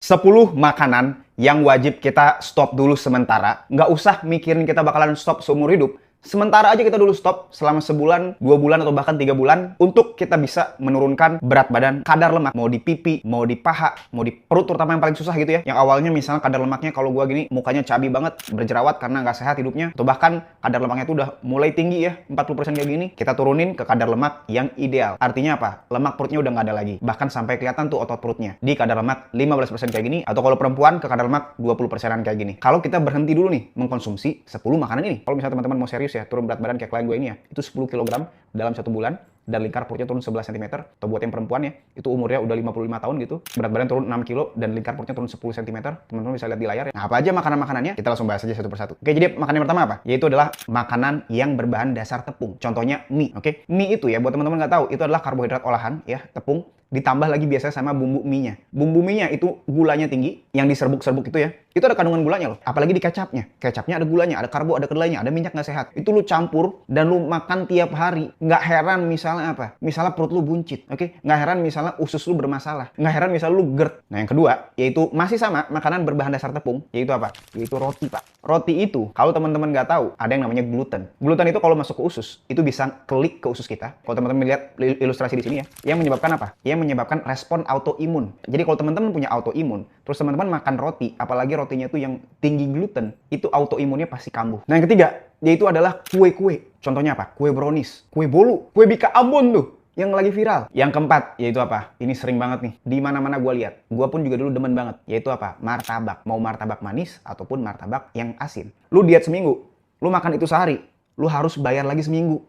10 makanan yang wajib kita stop dulu sementara. Nggak usah mikirin kita bakalan stop seumur hidup. Sementara aja kita dulu stop selama sebulan, 2 bulan, atau bahkan 3 bulan untuk kita bisa menurunkan berat badan, kadar lemak. Mau di pipi, mau di paha, mau di perut, terutama yang paling susah gitu ya. Yang awalnya misalnya kadar lemaknya kalau gua gini, mukanya cabi banget, berjerawat karena nggak sehat hidupnya. Atau bahkan kadar lemaknya itu udah mulai tinggi ya, 40% kayak gini. Kita turunin ke kadar lemak yang ideal. Artinya apa? Lemak perutnya udah nggak ada lagi. Bahkan sampai kelihatan tuh otot perutnya. Di kadar lemak 15% kayak gini. Atau kalau perempuan ke kadar lemak 20%-an kayak gini. Kalau kita berhenti dulu nih mengkonsumsi 10 makanan ini. Kalau misalnya teman-teman mau serius ya, turun berat badan kayak klien gue ini ya, itu 10 kg dalam 1 bulan, dan lingkar perutnya turun 11 cm, atau buat yang perempuan ya, itu umurnya udah 55 tahun gitu, berat badan turun 6 kilo, dan lingkar perutnya turun 10 cm, teman-teman bisa lihat di layar ya. Nah, apa aja makanan-makanannya? Kita langsung bahas aja satu persatu. Oke, jadi makanan yang pertama apa? Yaitu adalah makanan yang berbahan dasar tepung. Contohnya mie, oke? Mie itu ya, buat teman-teman nggak tahu, itu adalah karbohidrat olahan ya, tepung, ditambah lagi biasanya sama bumbu mie-nya. Bumbu mie-nya itu gulanya tinggi, yang diserbuk-serbuk itu ya. Itu ada kandungan gulanya loh. Apalagi di kecapnya. Kecapnya ada gulanya, ada karbo, ada kedelainya, ada minyak nggak sehat. Itu lu campur dan lu makan tiap hari. Nggak heran misalnya apa? Misalnya perut lu buncit, oke? Nggak heran misalnya usus lu bermasalah. Nggak heran misalnya lu GERD. Nah, yang kedua, yaitu masih sama, makanan berbahan dasar tepung. Yaitu apa? Yaitu roti, Pak. Roti itu, kalau teman-teman nggak tahu, ada yang namanya gluten. Gluten itu kalau masuk ke usus, itu bisa klik ke usus kita. Kalau teman-teman lihat ilustrasi di sini ya, yang menyebabkan apa? Yang menyebabkan respon autoimun. Jadi kalau teman-teman punya autoimun, terus teman-teman makan roti, apalagi rotinya itu yang tinggi gluten, itu autoimunnya pasti kambuh. Nah, yang ketiga, yaitu adalah kue-kue. Contohnya apa? Kue brownies, kue bolu, kue bika Ambon tuh yang lagi viral. Yang keempat, yaitu apa? Ini sering banget nih, di mana-mana gue lihat. Gue pun juga dulu demen banget, yaitu apa? Martabak. Mau martabak manis ataupun martabak yang asin. Lu diet seminggu, lu makan itu sehari, lu harus bayar lagi seminggu.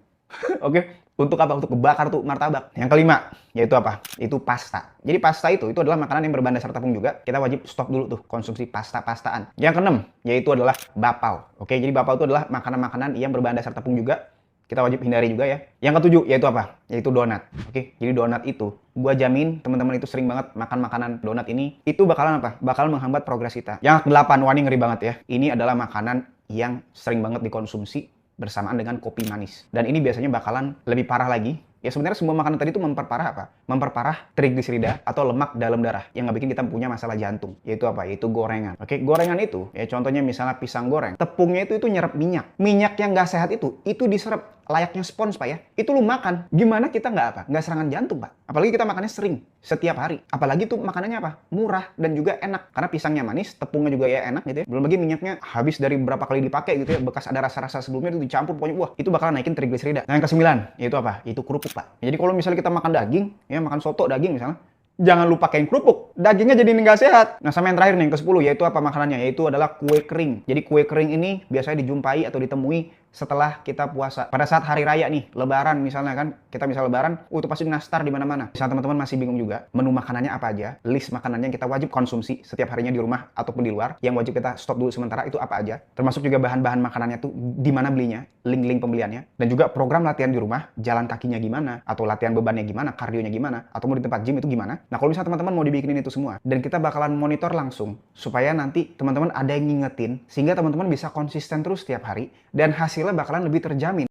Oke? Untuk apa? Untuk kebakar tuh martabak. Yang kelima, yaitu apa? Itu pasta. Jadi pasta itu adalah makanan yang berbahan dasar tepung juga. Kita wajib stop dulu tuh konsumsi pasta-pastaan. Yang keenam, yaitu adalah bapau. Oke, jadi bapau itu adalah makanan-makanan yang berbahan dasar tepung juga. Kita wajib hindari juga ya. Yang ketujuh, yaitu apa? Yaitu donat. Oke, jadi donat itu, gua jamin teman-teman itu sering banget makan makanan donat ini. Itu bakalan apa? Bakal menghambat progres kita. Yang kedelapan, wah ini ngeri banget ya. Ini adalah makanan yang sering banget dikonsumsi bersamaan dengan kopi manis. Dan ini biasanya bakalan lebih parah lagi. Ya sebenarnya semua makanan tadi itu memperparah apa? Memperparah trigliserida atau lemak dalam darah yang nggak bikin kita punya masalah jantung. Yaitu apa? Yaitu gorengan. Oke, gorengan itu ya contohnya misalnya pisang goreng. Tepungnya itu nyerap minyak. Minyak yang nggak sehat itu diserap layaknya spons, Pak ya. Itu lu makan. Gimana kita nggak apa? Nggak serangan jantung, Pak. Apalagi kita makannya sering, setiap hari. Apalagi tuh makanannya apa? Murah dan juga enak. Karena pisangnya manis, tepungnya juga ya enak gitu ya. Belum lagi minyaknya habis dari berapa kali dipakai gitu ya. Bekas ada rasa-rasa sebelumnya itu dicampur. Pokoknya wah, itu bakalan naikin trigliserida. Nah, yang ke-9, yaitu apa? Yaitu kerupuk, Pak. Jadi kalau misalnya kita makan daging, ya makan soto daging misalnya, jangan lupa pakein kerupuk. Dagingnya jadi nggak sehat. Nah, sama yang terakhir nih, yang ke-10, yaitu apa makanannya? Yaitu adalah kue kering. Jadi kue kering ini biasanya dijumpai atau ditemui setelah kita puasa. Pada saat hari raya nih, lebaran misalnya kan, kita misal lebaran, itu pasti nastar di mana-mana. Misal teman-teman masih bingung juga, menu makanannya apa aja, list makanan yang kita wajib konsumsi setiap harinya di rumah ataupun di luar, yang wajib kita stop dulu sementara itu apa aja. Termasuk juga bahan-bahan makanannya tuh di mana belinya, link-link pembeliannya, dan juga program latihan di rumah, jalan kakinya gimana, atau latihan bebannya gimana, kardionya gimana, atau mau di tempat gym itu gimana. Nah, kalau misalnya teman-teman mau dibikinin itu semua, dan kita bakalan monitor langsung, supaya nanti teman-teman ada yang ngingetin, sehingga teman-teman bisa konsisten terus setiap hari, dan hasilnya bakalan lebih terjamin.